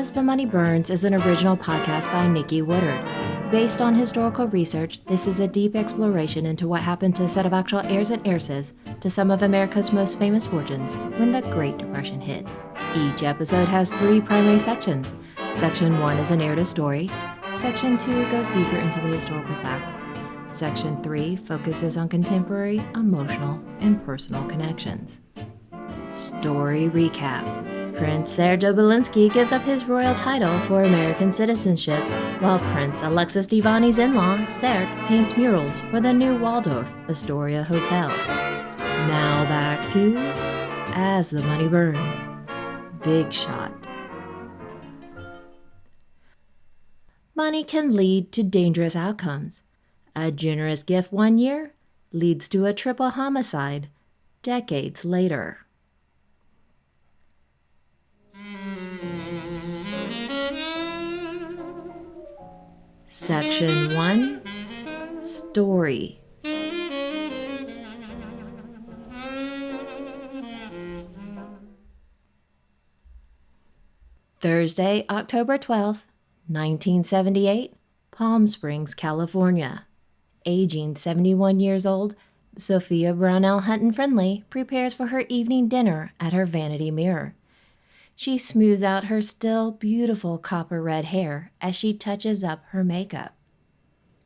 As the Money Burns is an original podcast by Nikki Woodard. Based on historical research, this is a deep exploration into what happened to a set of actual heirs and heiresses to some of America's most famous fortunes when the Great Depression hits. Each episode has 3 primary sections. Section 1 is a narrative story. Section 2 goes deeper into the historical facts. Section 3 focuses on contemporary, emotional, and personal connections. Story recap. Prince Sergio Belinsky gives up his royal title for American citizenship, while Prince Alexis Divani's in-law, Sert, paints murals for the new Waldorf Astoria Hotel. Now back to As the Money Burns. Big shot. Money can lead to dangerous outcomes. A generous gift one year leads to a triple homicide decades later. Section 1, Story. Thursday, October 12th, 1978, Palm Springs, California. Aging 71 years old, Sophia Brownell Hutton Friendly prepares for her evening dinner at her vanity mirror. She smooths out her still beautiful copper red hair as she touches up her makeup.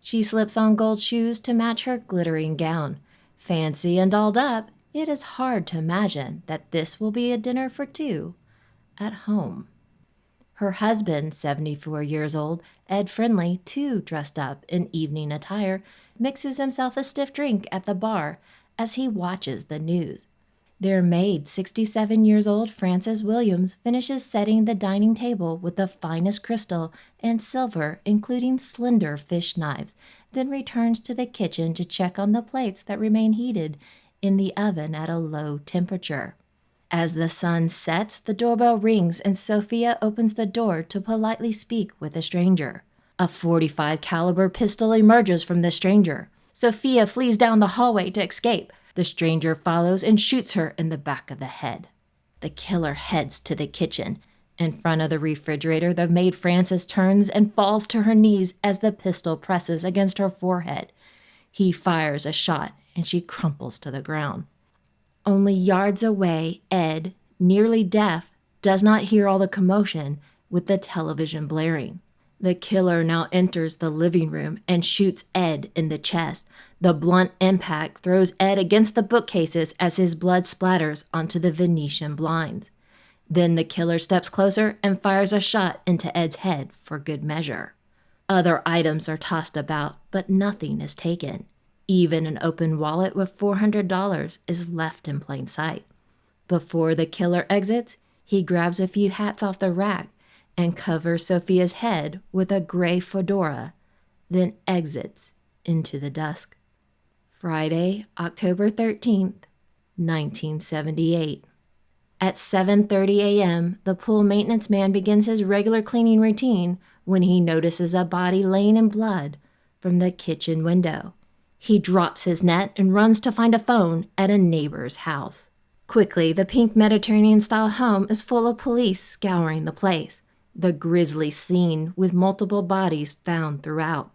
She slips on gold shoes to match her glittering gown. Fancy and dolled up, it is hard to imagine that this will be a dinner for 2 at home. Her husband, 74 years old, Ed Friendly, too dressed up in evening attire, mixes himself a stiff drink at the bar as he watches the news. Their maid, 67 years old, Frances Williams, finishes setting the dining table with the finest crystal and silver, including slender fish knives, then returns to the kitchen to check on the plates that remain heated in the oven at a low temperature. As the sun sets, the doorbell rings and Sophia opens the door to politely speak with a stranger. A .45 caliber pistol emerges from the stranger. Sophia flees down the hallway to escape. The stranger follows and shoots her in the back of the head. The killer heads to the kitchen. In front of the refrigerator, the maid Frances turns and falls to her knees as the pistol presses against her forehead. He fires a shot and she crumples to the ground. Only yards away, Ed, nearly deaf, does not hear all the commotion with the television blaring. The killer now enters the living room and shoots Ed in the chest. The blunt impact throws Ed against the bookcases as his blood splatters onto the Venetian blinds. Then the killer steps closer and fires a shot into Ed's head for good measure. Other items are tossed about, but nothing is taken. Even an open wallet with $400 is left in plain sight. Before the killer exits, he grabs a few hats off the rack and covers Sophia's head with a gray fedora, then exits into the dusk. Friday, October 13th, 1978. At 7:30 a.m., the pool maintenance man begins his regular cleaning routine when he notices a body laying in blood from the kitchen window. He drops his net and runs to find a phone at a neighbor's house. Quickly, the pink Mediterranean-style home is full of police scouring the place. The grisly scene with multiple bodies found throughout.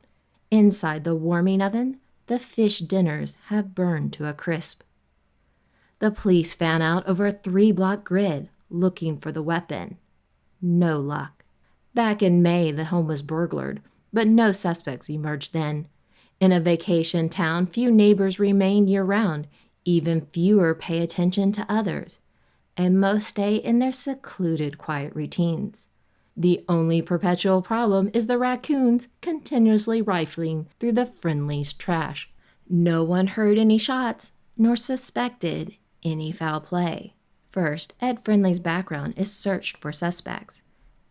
Inside the warming oven, the fish dinners have burned to a crisp. The police fan out over a 3-block grid looking for the weapon. No luck. Back in May, the home was burglared, but no suspects emerged then. In a vacation town, few neighbors remain year-round. Even fewer pay attention to others, and most stay in their secluded, quiet routines. The only perpetual problem is the raccoons continuously rifling through the Friendly's trash. No one heard any shots, nor suspected any foul play. First, Ed Friendly's background is searched for suspects.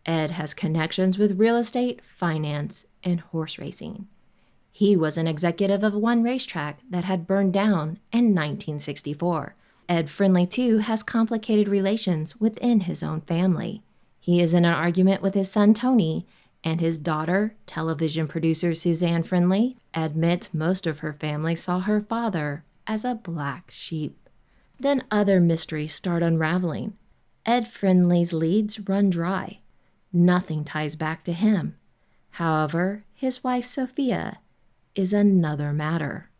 Ed has connections with real estate, finance, and horse racing. He was an executive of one racetrack that had burned down in 1964. Ed Friendly, too, has complicated relations within his own family. He is in an argument with his son Tony, and his daughter, television producer Suzanne Friendly, admits most of her family saw her father as a black sheep. Then other mysteries start unraveling. Ed Friendly's leads run dry. Nothing ties back to him. However, his wife Sophia is another matter.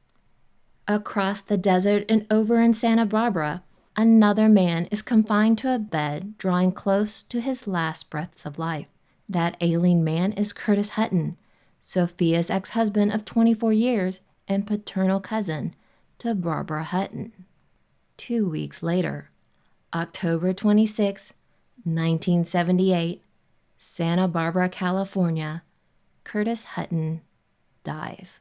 Across the desert and over in Santa Barbara, another man is confined to a bed, drawing close to his last breaths of life. That ailing man is Curtis Hutton, Sophia's ex-husband of 24 years and paternal cousin to Barbara Hutton. 2 weeks later, October 26, 1978, Santa Barbara, California, Curtis Hutton dies.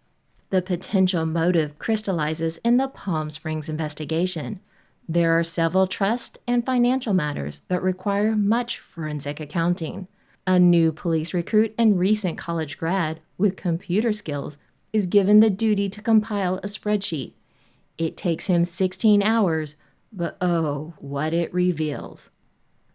The potential motive crystallizes in the Palm Springs investigation. There are several trust and financial matters that require much forensic accounting. A new police recruit and recent college grad with computer skills is given the duty to compile a spreadsheet. It takes him 16 hours, but oh, what it reveals.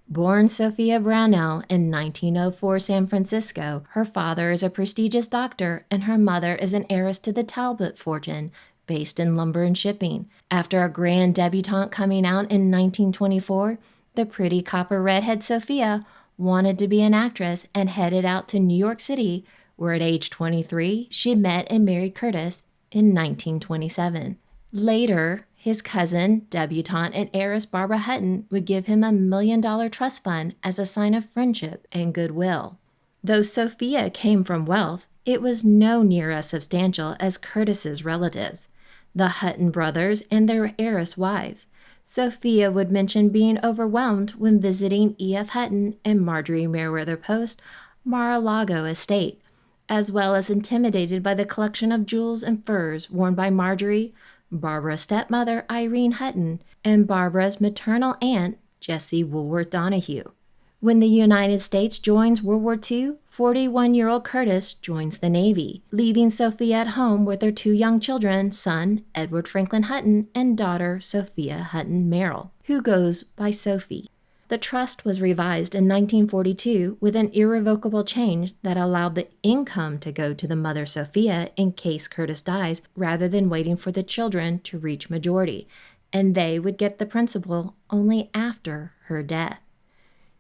Born Sophia Brownell in 1904 San Francisco, her father is a prestigious doctor and her mother is an heiress to the Talbot fortune, based in lumber and shipping. After a grand debutante coming out in 1924, the pretty copper redhead Sophia wanted to be an actress and headed out to New York City, where at age 23, she met and married Curtis in 1927. Later, his cousin, debutante and heiress Barbara Hutton would give him $1 million trust fund as a sign of friendship and goodwill. Though Sophia came from wealth, it was no near as substantial as Curtis's relatives, the Hutton brothers and their heiress wives. Sophia would mention being overwhelmed when visiting E.F. Hutton and Marjorie Merriweather Post Mar-a-Lago estate, as well as intimidated by the collection of jewels and furs worn by Marjorie, Barbara's stepmother Irene Hutton, and Barbara's maternal aunt Jessie Woolworth Donahue. When the United States joins World War II, 41-year-old Curtis joins the Navy, leaving Sophia at home with their 2 young children, son Edward Franklyn Hutton and daughter Sophia Hutton Merrill, who goes by Sophie. The trust was revised in 1942 with an irrevocable change that allowed the income to go to the mother Sophia in case Curtis dies, rather than waiting for the children to reach majority, and they would get the principal only after her death.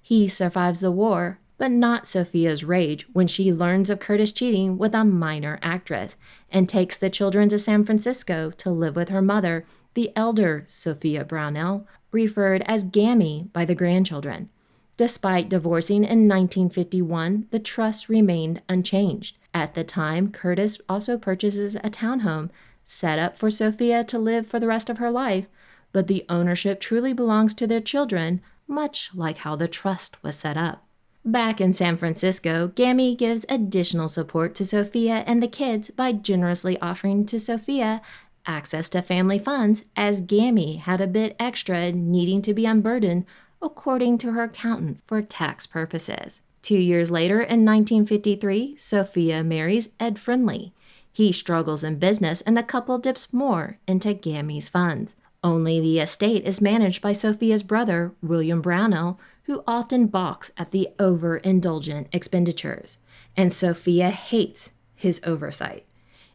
He survives the war, but not Sophia's rage when she learns of Curtis cheating with a minor actress and takes the children to San Francisco to live with her mother, the elder Sophia Brownell, referred as Gammy by the grandchildren. Despite divorcing in 1951, the trust remained unchanged. At the time, Curtis also purchases a townhome set up for Sophia to live for the rest of her life, but the ownership truly belongs to their children, much like how the trust was set up. Back in San Francisco, Gammy gives additional support to Sophia and the kids by generously offering to Sophia access to family funds, as Gammy had a bit extra needing to be unburdened, according to her accountant, for tax purposes. 2 years later, in 1953, Sophia marries Ed Friendly. He struggles in business and the couple dips more into Gammy's funds. Only the estate is managed by Sophia's brother, William Brownell, who often balks at the overindulgent expenditures, and Sophia hates his oversight.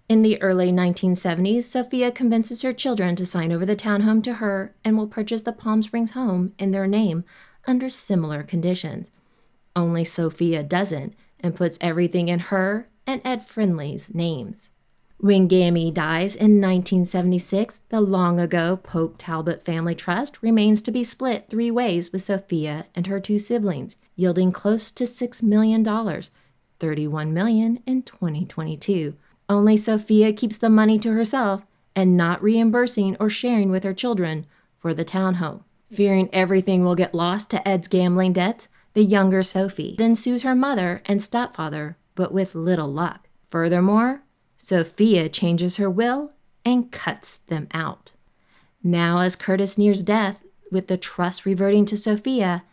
In the early 1970s, Sophia convinces her children to sign over the townhome to her and will purchase the Palm Springs home in their name under similar conditions. Only Sophia doesn't and puts everything in her and Ed Friendly's names. When Gammy dies in 1976, the long-ago Pope Talbot family trust remains to be split 3 ways with Sophia and her 2 siblings, yielding close to $6 million, $31 million in 2022. Only Sophia keeps the money to herself and not reimbursing or sharing with her children for the townhome. Fearing everything will get lost to Ed's gambling debts, the younger Sophie then sues her mother and stepfather, but with little luck. Furthermore, Sophia changes her will and cuts them out. Now, as Curtis nears death, with the trust reverting to Sophia,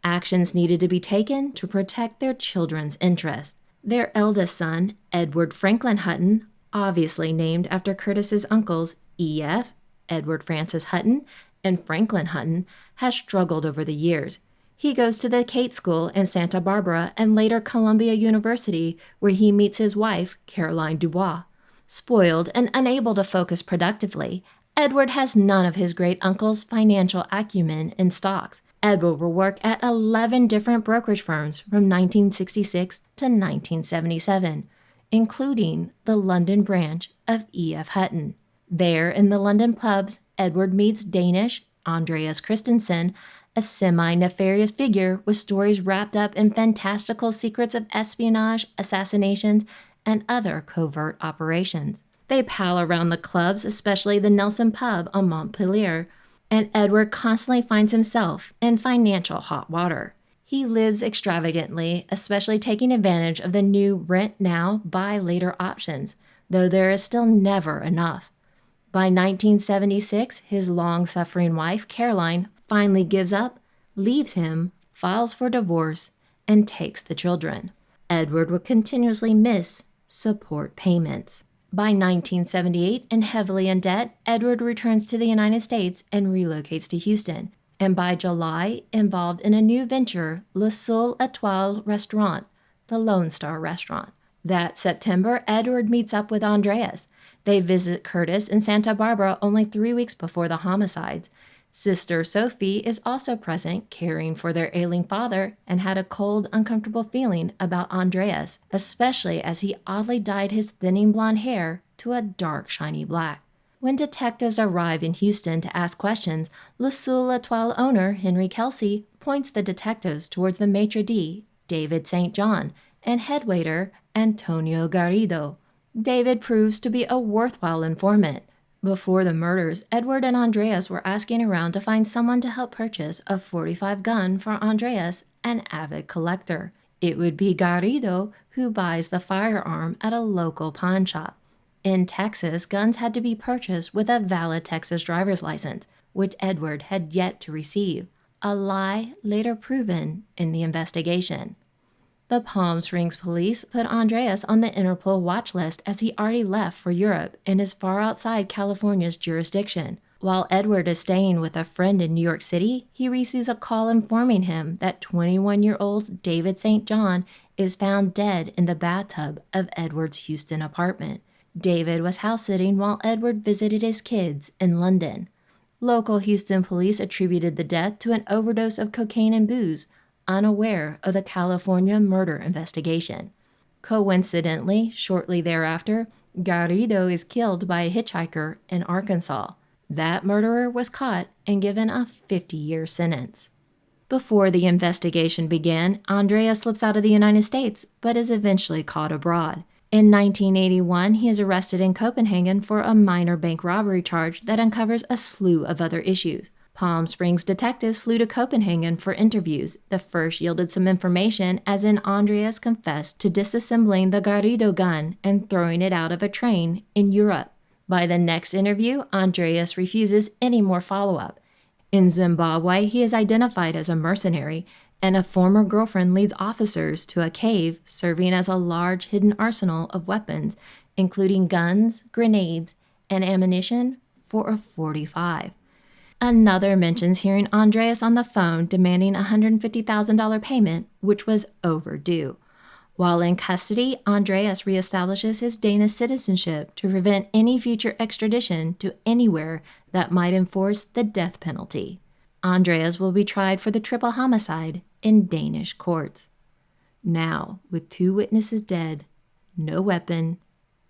actions needed to be taken to protect their children's interests. Their eldest son, Edward Franklyn Hutton, obviously named after Curtis's uncles E.F., Edward Francis Hutton, and Franklyn Hutton, has struggled over the years. He goes to the Kate School in Santa Barbara and later Columbia University, where he meets his wife, Caroline Dubois. Spoiled and unable to focus productively, Edward has none of his great uncle's financial acumen in stocks. Edward will work at 11 different brokerage firms from 1966 to 1977, including the London branch of E.F. Hutton. There, in the London pubs, Edward meets Danish Andreas Christensen, a semi-nefarious figure with stories wrapped up in fantastical secrets of espionage, assassinations, and other covert operations. They pal around the clubs, especially the Nelson pub on Montpelier, and Edward constantly finds himself in financial hot water. He lives extravagantly, especially taking advantage of the new rent now, buy later options, though there is still never enough. By 1976, his long-suffering wife, Caroline, finally gives up, leaves him, files for divorce, and takes the children. Edward would continuously miss support payments. By 1978, and heavily in debt, Edward returns to the United States and relocates to Houston, and by July, involved in a new venture, Le Seul Étoile Restaurant, the Lone Star Restaurant. That September, Edward meets up with Andreas. They visit Curtis in Santa Barbara only 3 weeks before the homicides. Sister Sophie is also present, caring for their ailing father, and had a cold, uncomfortable feeling about Andreas, especially as he oddly dyed his thinning blonde hair to a dark, shiny black. When detectives arrive in Houston to ask questions, Le Seul Étoile owner Henry Kelsey points the detectives towards the maitre d', David St. John, and head waiter Antonio Garrido. David proves to be a worthwhile informant. Before the murders, Edward and Andreas were asking around to find someone to help purchase a .45 gun for Andreas, an avid collector. It would be Garrido who buys the firearm at a local pawn shop. In Texas, guns had to be purchased with a valid Texas driver's license, which Edward had yet to receive, a lie later proven in the investigation. The Palm Springs police put Andreas on the Interpol watch list as he already left for Europe and is far outside California's jurisdiction. While Edward is staying with a friend in New York City, he receives a call informing him that 21-year-old David St. John is found dead in the bathtub of Edward's Houston apartment. David was house-sitting while Edward visited his kids in London. Local Houston police attributed the death to an overdose of cocaine and booze, unaware of the California murder investigation. Coincidentally, shortly thereafter, Garrido is killed by a hitchhiker in Arkansas. That murderer was caught and given a 50-year sentence. Before the investigation began, Andreas slips out of the United States, but is eventually caught abroad. In 1981, he is arrested in Copenhagen for a minor bank robbery charge that uncovers a slew of other issues. Palm Springs detectives flew to Copenhagen for interviews. The first yielded some information, as in Andreas confessed to disassembling the Garrido gun and throwing it out of a train in Europe. By the next interview, Andreas refuses any more follow-up. In Zimbabwe, he is identified as a mercenary, and a former girlfriend leads officers to a cave serving as a large hidden arsenal of weapons, including guns, grenades, and ammunition for a .45. Another mentions hearing Andreas on the phone demanding a $150,000 payment, which was overdue. While in custody, Andreas reestablishes his Danish citizenship to prevent any future extradition to anywhere that might enforce the death penalty. Andreas will be tried for the triple homicide in Danish courts. Now, with 2 witnesses dead, no weapon,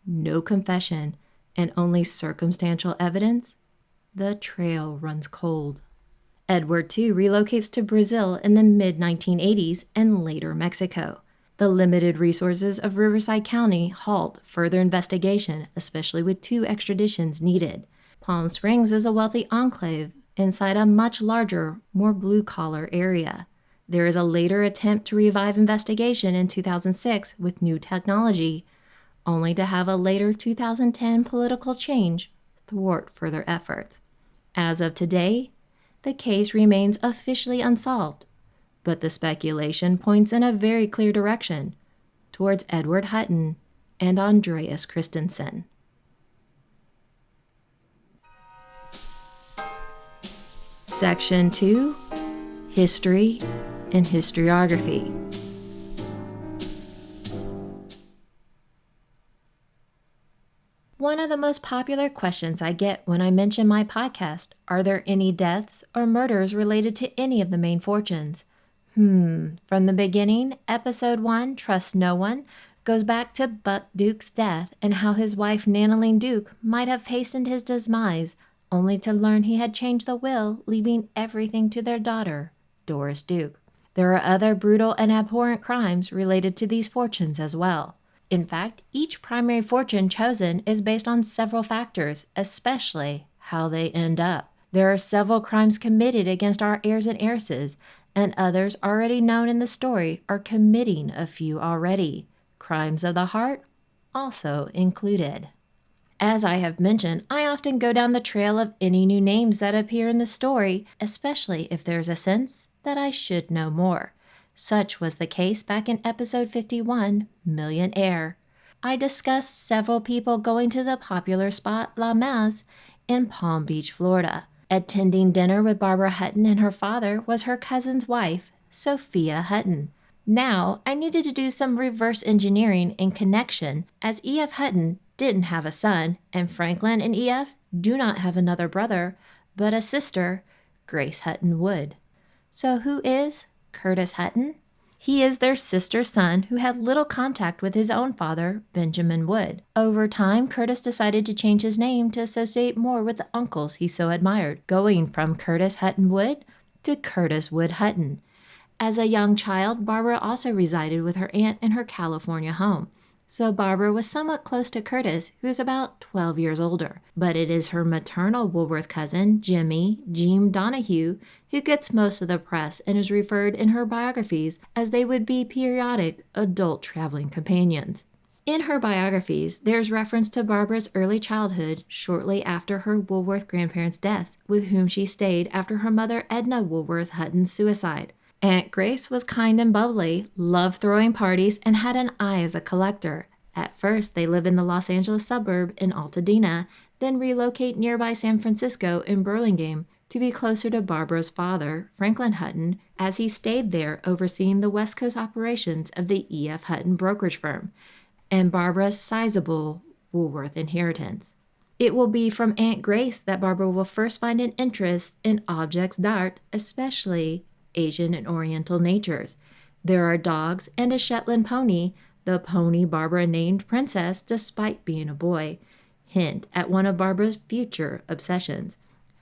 no confession, and only circumstantial evidence, the trail runs cold. Edward, too, relocates to Brazil in the mid-1980s and later Mexico. The limited resources of Riverside County halt further investigation, especially with 2 extraditions needed. Palm Springs is a wealthy enclave inside a much larger, more blue-collar area. There is a later attempt to revive investigation in 2006 with new technology, only to have a later 2010 political change thwart further efforts. As of today, the case remains officially unsolved, but the speculation points in a very clear direction towards Edward Hutton and Andreas Christensen. Section 2, History and Historiography. One of the most popular questions I get when I mention my podcast, are there any deaths or murders related to any of the main fortunes? From the beginning, episode 1, Trust No One, goes back to Buck Duke's death and how his wife Nanaline Duke might have hastened his demise, only to learn he had changed the will, leaving everything to their daughter, Doris Duke. There are other brutal and abhorrent crimes related to these fortunes as well. In fact, each primary fortune chosen is based on several factors, especially how they end up. There are several crimes committed against our heirs and heiresses, and others already known in the story are committing a few already. Crimes of the heart also included. As I have mentioned, I often go down the trail of any new names that appear in the story, especially if there's a sense that I should know more. Such was the case back in episode 51, Millionaire. I discussed several people going to the popular spot La Maz in Palm Beach, Florida. Attending dinner with Barbara Hutton and her father was her cousin's wife, Sophia Hutton. Now, I needed to do some reverse engineering in connection, as E.F. Hutton didn't have a son, and Franklyn and E.F. do not have another brother, but a sister, Grace Hutton Wood. So who is Curtis Hutton? He is their sister's son who had little contact with his own father, Benjamin Wood. Over time, Curtis decided to change his name to associate more with the uncles he so admired, going from Curtis Hutton Wood to Curtis Wood Hutton. As a young child, Barbara also resided with her aunt in her California home. So Barbara was somewhat close to Curtis, who is about 12 years older. But it is her maternal Woolworth cousin, Jeem Donahue, who gets most of the press and is referred in her biographies as they would be periodic adult traveling companions. In her biographies, there's reference to Barbara's early childhood shortly after her Woolworth grandparents' death, with whom she stayed after her mother Edna Woolworth Hutton's suicide. Aunt Grace was kind and bubbly, loved throwing parties, and had an eye as a collector. At first, they live in the Los Angeles suburb in Altadena, then relocate nearby San Francisco in Burlingame to be closer to Barbara's father, Franklyn Hutton, as he stayed there overseeing the West Coast operations of the E.F. Hutton brokerage firm, and Barbara's sizable Woolworth inheritance. It will be from Aunt Grace that Barbara will first find an interest in objects d'art, especially Asian and Oriental natures. There are dogs and a Shetland pony, the pony Barbara named Princess despite being a boy. Hint at one of Barbara's future obsessions.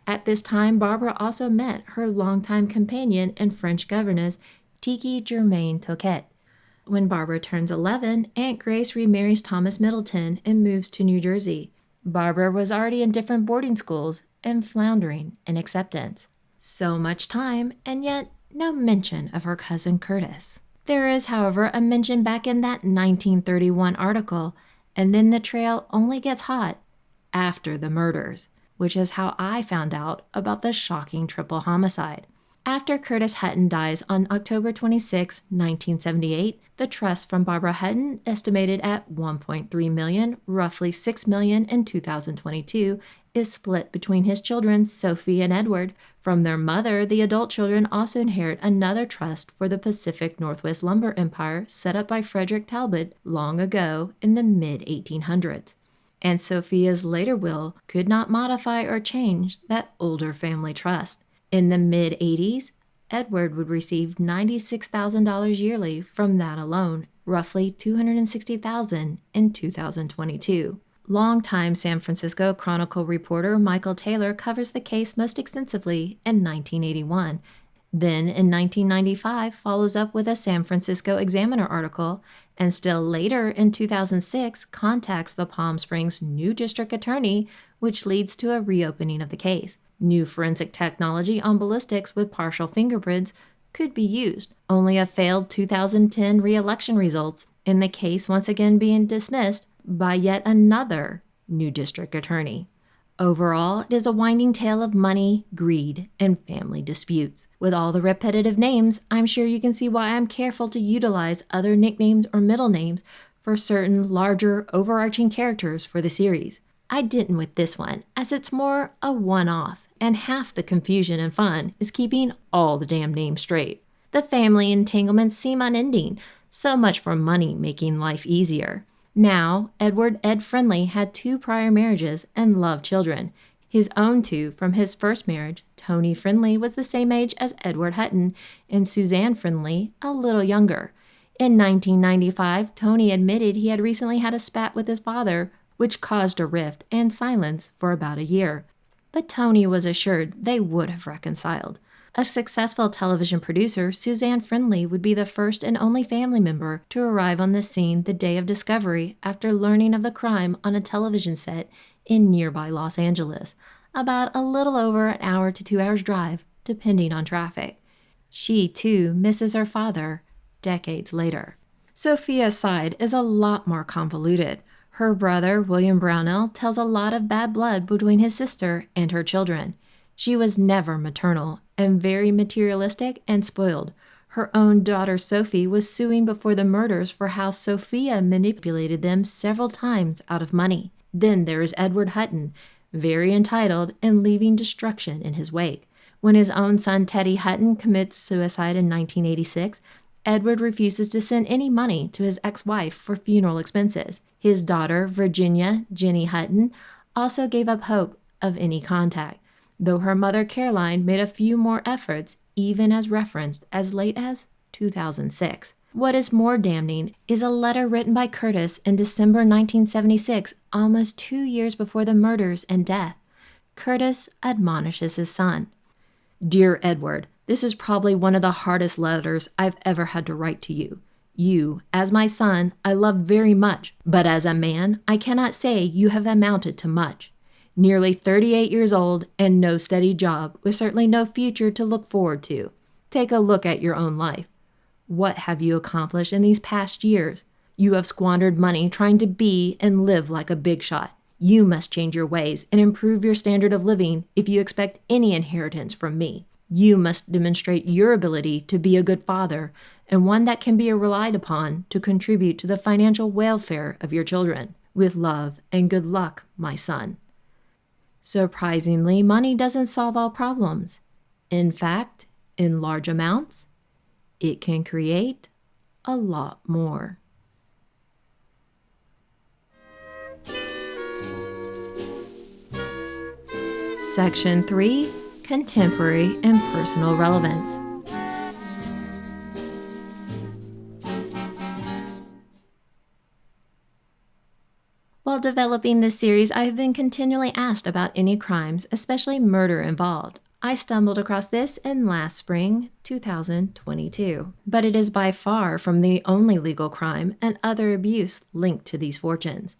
At this time, Barbara also met her longtime companion and French governess, Ticki Germaine Touquet. When Barbara turns 11, Aunt Grace remarries Thomas Middleton and moves to New Jersey. Barbara was already in different boarding schools and floundering in acceptance. So much time, and yet no mention of her cousin Curtis. There is, however, a mention back in that 1931 article, and then the trail only gets hot after the murders, which is how I found out about the shocking triple homicide. After Curtis Hutton dies on October 26, 1978, the trust from Barbara Hutton, estimated at $1.3 million, roughly $6 million in 2022, is split between his children, Sophie and Edward. From their mother, the adult children also inherit another trust for the Pacific Northwest Lumber Empire set up by Frederick Talbot long ago in the mid-1800s. And Sophia's later will could not modify or change that older family trust. In the mid-80s, Edward would receive $96,000 yearly from that alone, roughly $260,000 in 2022. Longtime San Francisco Chronicle reporter Michael Taylor covers the case most extensively in 1981. Then, in 1995, follows up with a San Francisco Examiner article, and still later in 2006 contacts the Palm Springs new district attorney, which leads to a reopening of the case. New forensic technology on ballistics with partial fingerprints could be used. Only a failed 2010 re-election results, in the case once again being dismissed by yet another new district attorney. Overall, it is a winding tale of money, greed, and family disputes. With all the repetitive names, I'm sure you can see why I'm careful to utilize other nicknames or middle names for certain larger, overarching characters for the series. I didn't with this one, as it's more a one-off, and half the confusion and fun is keeping all the damn names straight. The family entanglements seem unending, so much for money making life easier. Now, Edward Ed Friendly had 2 prior marriages and loved children. His own 2 from his first marriage. Tony Friendly was the same age as Edward Hutton, and Suzanne Friendly a little younger. In 1995, Tony admitted he had recently had a spat with his father, which caused a rift and silence for about a year. But Tony was assured they would have reconciled. A successful television producer, Suzanne Friendly would be the first and only family member to arrive on the scene the day of discovery after learning of the crime on a television set in nearby Los Angeles, about a little over an hour to 2 hours drive, depending on traffic. She, too, misses her father decades later. Sophia's side is a lot more convoluted. Her brother, William Brownell, tells a lot of bad blood between his sister and her children. She was never maternal and very materialistic and spoiled. Her own daughter Sophie was suing before the murders for how Sophia manipulated them several times out of money. Then there is Edward Hutton, very entitled and leaving destruction in his wake. When his own son Teddy Hutton commits suicide in 1986, Edward refuses to send any money to his ex-wife for funeral expenses. His daughter, Virginia Jenny Hutton, also gave up hope of any contact, though her mother Caroline made a few more efforts, even as referenced as late as 2006. What is more damning is a letter written by Curtis in December 1976, almost 2 years before the murders and death. Curtis admonishes his son. "Dear Edward, this is probably one of the hardest letters I've ever had to write to you. You, as my son, I love very much, but as a man, I cannot say you have amounted to much. Nearly 38 years old and no steady job, with certainly no future to look forward to. Take a look at your own life. What have you accomplished in these past years? You have squandered money trying to be and live like a big shot. You must change your ways and improve your standard of living if you expect any inheritance from me. You must demonstrate your ability to be a good father and one that can be relied upon to contribute to the financial welfare of your children. With love and good luck, my son." Surprisingly, money doesn't solve all problems. In fact, in large amounts, it can create a lot more. Section 3. Contemporary and Personal Relevance. While developing this series, I have been continually asked about any crimes, especially murder, involved. I stumbled across this in last spring, 2022. But it is by far from the only legal crime and other abuse linked to these fortunes.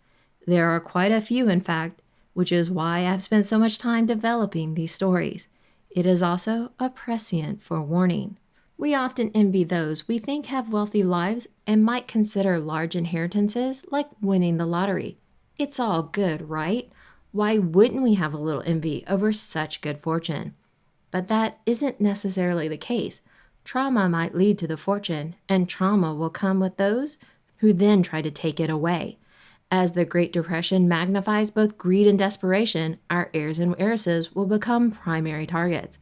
There are quite a few, in fact, which is why I have spent so much time developing these stories. It is also a prescient forewarning. We often envy those we think have wealthy lives and might consider large inheritances like winning the lottery. It's all good, right? Why wouldn't we have a little envy over such good fortune? But that isn't necessarily the case. Trauma might lead to the fortune, and trauma will come with those who then try to take it away. As the Great Depression magnifies both greed and desperation, our heirs and heiresses will become primary targets.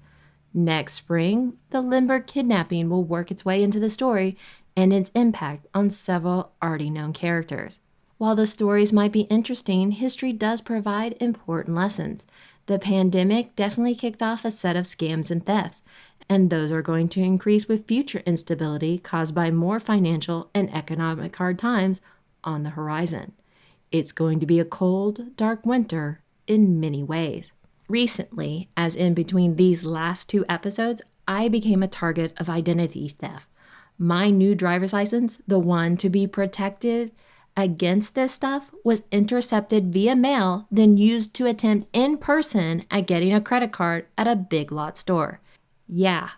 Next spring, the Lindbergh kidnapping will work its way into the story and its impact on several already known characters. While the stories might be interesting, history does provide important lessons. The pandemic definitely kicked off a set of scams and thefts, and those are going to increase with future instability caused by more financial and economic hard times on the horizon. It's going to be a cold, dark winter in many ways. Recently, as in between these last 2 episodes, I became a target of identity theft. My new driver's license, the one to be protected against this stuff, was intercepted via mail, then used to attempt in person at getting a credit card at a Big Lot store. Yeah,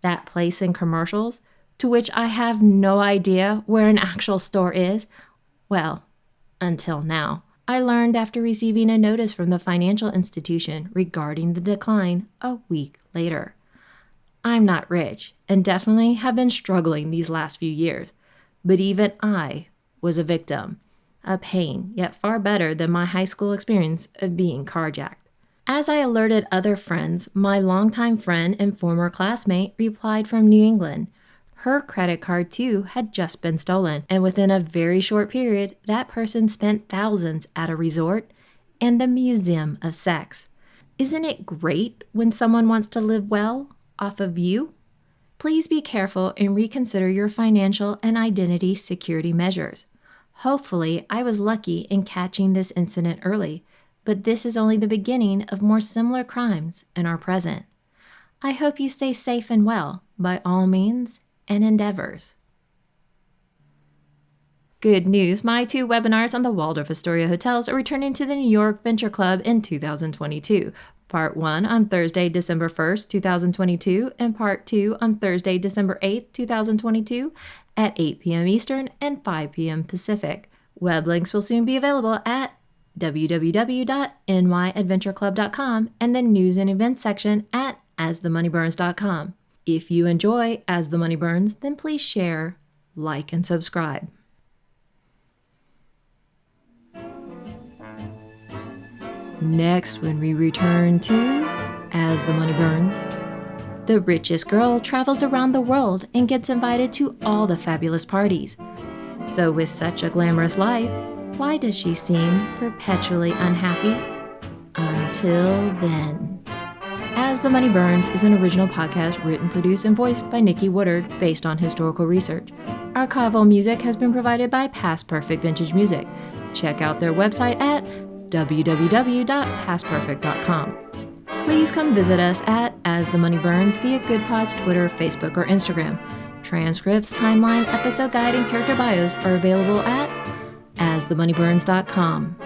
that place in commercials, to which I have no idea where an actual store is. Well, until now. I learned after receiving a notice from the financial institution regarding the decline a week later. I'm not rich and definitely have been struggling these last few years, but even I was a victim. A pain, yet far better than my high school experience of being carjacked. As I alerted other friends, my longtime friend and former classmate replied from New England. Her credit card, too, had just been stolen, and within a very short period, that person spent thousands at a resort and the Museum of Sex. Isn't it great when someone wants to live well off of you? Please be careful and reconsider your financial and identity security measures. Hopefully, I was lucky in catching this incident early, but this is only the beginning of more similar crimes in our present. I hope you stay safe and well by all means and endeavors. Good news, my 2 webinars on the Waldorf Astoria hotels are returning to the New York Venture Club in 2022. Part 1 on Thursday, December 1st, 2022, and Part 2 on Thursday, December 8th, 2022 at 8 p.m. Eastern and 5 p.m. Pacific. Web links will soon be available at www.nyadventureclub.com and the news and events section at asthemoneyburns.com. If you enjoy As the Money Burns, then please share, like, and subscribe. Next, when we return to As the Money Burns, the richest girl travels around the world and gets invited to all the fabulous parties. So with such a glamorous life, why does she seem perpetually unhappy? Until then. As the Money Burns is an original podcast written, produced, and voiced by Nikki Woodard based on historical research. Archival music has been provided by Past Perfect Vintage Music. Check out their website at www.pastperfect.com. Please come visit us at As the Money Burns via GoodPods, Twitter, Facebook, or Instagram. Transcripts, timeline, episode guide, and character bios are available at asthemoneyburns.com.